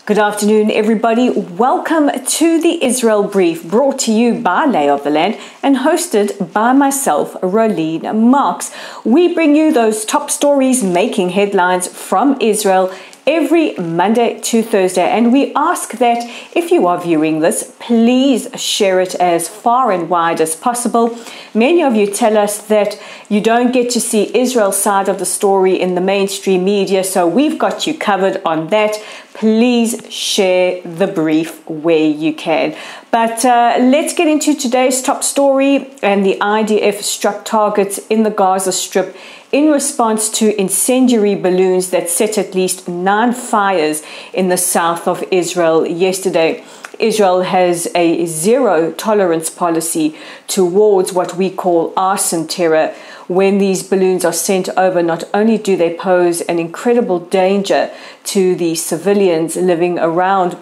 Good afternoon, everybody. Welcome to the Israel Brief, brought to you by Lay of the Land and hosted by myself, Rolene Marks. We bring you those top stories making headlines from Israel every Monday to Thursday, and we ask that if you are viewing this, please share it as far and wide as possible. Many of you tell us that you don't get to see Israel's side of the story in the mainstream media, so we've got you covered on that. Please share the brief where you can. But let's get into today's top story. And the IDF struck targets in the Gaza Strip in response to incendiary balloons that set at least 9 fires in the south of Israel yesterday. Israel has a zero tolerance policy towards what we call arson terror. When these balloons are sent over, not only do they pose an incredible danger to the civilians living around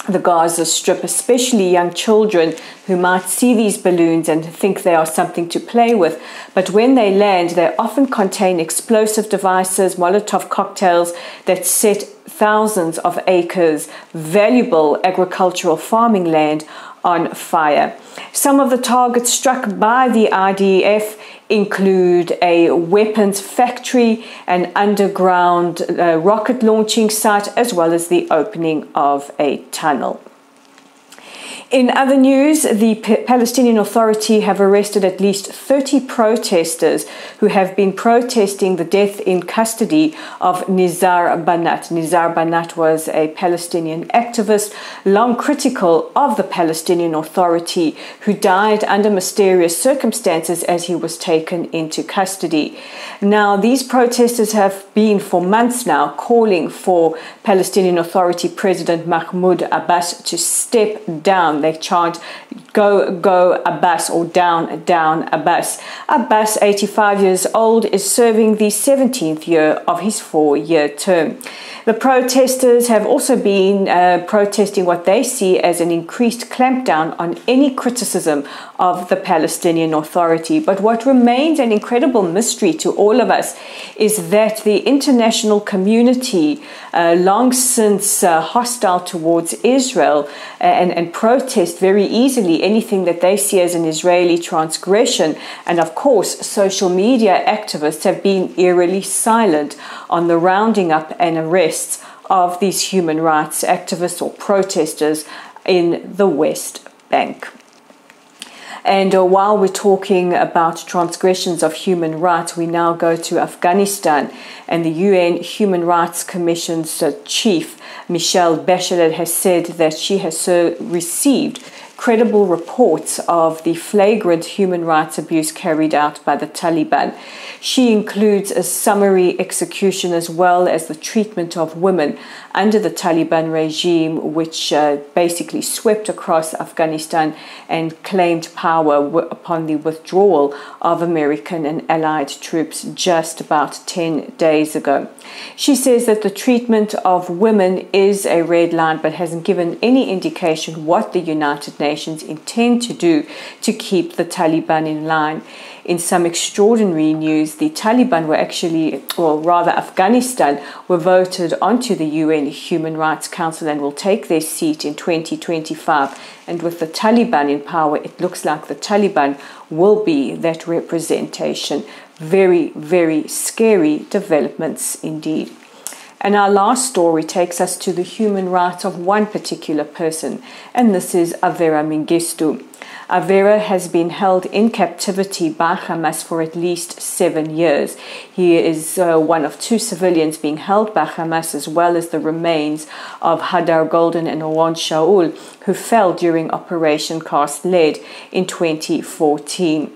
the Gaza Strip, especially young children who might see these balloons and think they are something to play with. But when they land, they often contain explosive devices, Molotov cocktails that set thousands of acres, valuable agricultural farming land on fire. Some of the targets struck by the IDF include a weapons factory, an underground rocket launching site, as well as the opening of a tunnel. In other news, the Palestinian Authority have arrested at least 30 protesters who have been protesting the death in custody of Nizar Banat. Nizar Banat was a Palestinian activist, long critical of the Palestinian Authority, who died under mysterious circumstances as he was taken into custody. Now, these protesters have been for months now calling for Palestinian Authority President Mahmoud Abbas to step down. They chant, "Go, go, Abbas," or "Down, down, Abbas." Abbas, 85 years old, is serving the 17th year of his 4-year term. The protesters have also been protesting what they see as an increased clampdown on any criticism of the Palestinian Authority. But what remains an incredible mystery to all of us is that the international community, long since hostile towards Israel and protest very easily anything that they see as an Israeli transgression. And of course, social media activists have been eerily silent on the rounding up and arrests of these human rights activists or protesters in the West Bank. And while we're talking about transgressions of human rights, we now go to Afghanistan, and the UN Human Rights Commission's chief, Michelle Bachelet, has said that she has received credible reports of the flagrant human rights abuse carried out by the Taliban. She includes a summary execution as well as the treatment of women under the Taliban regime, which basically swept across Afghanistan and claimed power upon the withdrawal of American and allied troops just about 10 days ago. She says that the treatment of women is a red line, but hasn't given any indication what the United Nations intend to do to keep the Taliban in line. In some extraordinary news, the Taliban were actually, or rather Afghanistan, were voted onto the UN Human Rights Council and will take their seat in 2025. And with the Taliban in power, it looks like the Taliban will be that representation. Very, very scary developments indeed. And our last story takes us to the human rights of one particular person, and this is Avera Mengistu. Avera has been held in captivity by Hamas for at least 7 years. He is one of 2 civilians being held by Hamas, as well as the remains of Hadar Golden and Oran Shaul, who fell during Operation Cast Lead in 2014.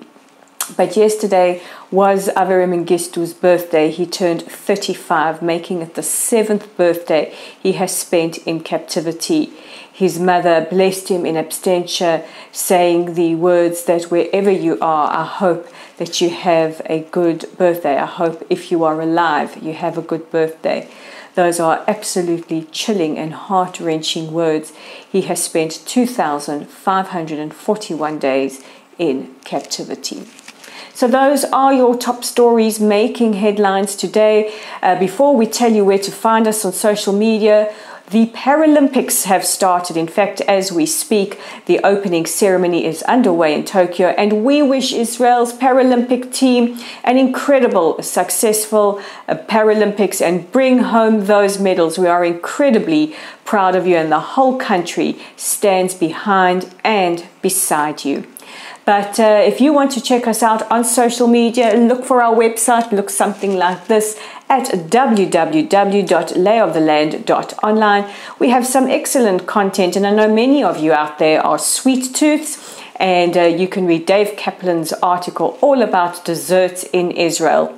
But yesterday was Avera Mengistu's birthday. He turned 35, making it the 7th birthday he has spent in captivity. His mother blessed him in absentia, saying the words that wherever you are, I hope that you have a good birthday. I hope if you are alive, you have a good birthday. Those are absolutely chilling and heart-wrenching words. He has spent 2,541 days in captivity. So those are your top stories making headlines today. Before we tell you where to find us on social media, The Paralympics have started. In fact, as we speak, the opening ceremony is underway in Tokyo, and we wish Israel's Paralympic team an incredible, successful Paralympics and bring home those medals. We are incredibly proud of you, and the whole country stands behind and beside you. But if you want to check us out on social media, look for our website, look something like this at www.layoftheland.online. We have some excellent content, and I know many of you out there are sweet tooths, and you can read Dave Kaplan's article all about desserts in Israel.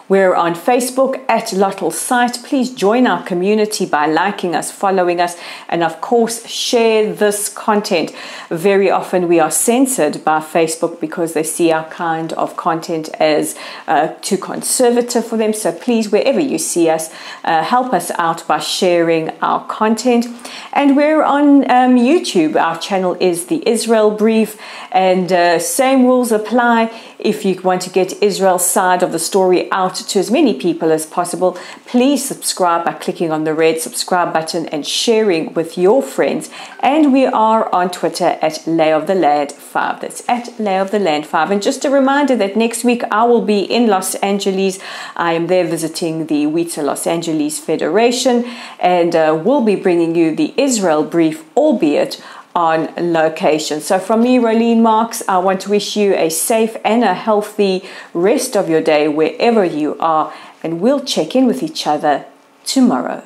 We're on Facebook at Lottel Site. Please join our community by liking us, following us, and of course, share this content. Very often we are censored by Facebook because they see our kind of content as too conservative for them. So please, wherever you see us, help us out by sharing our content. And we're on YouTube. Our channel is The Israel Brief, and same rules apply. If you want to get Israel's side of the story out to as many people as possible, please subscribe by clicking on the red subscribe button and sharing with your friends. And we are on Twitter at layoftheland5. That's at layoftheland5. And just a reminder that next week I will be in Los Angeles. I am there visiting the WITA Los Angeles Federation, and we'll be bringing you the Israel Brief, albeit on location. So from me, Rolene Marks, I want to wish you a safe and a healthy rest of your day wherever you are, and we'll check in with each other tomorrow.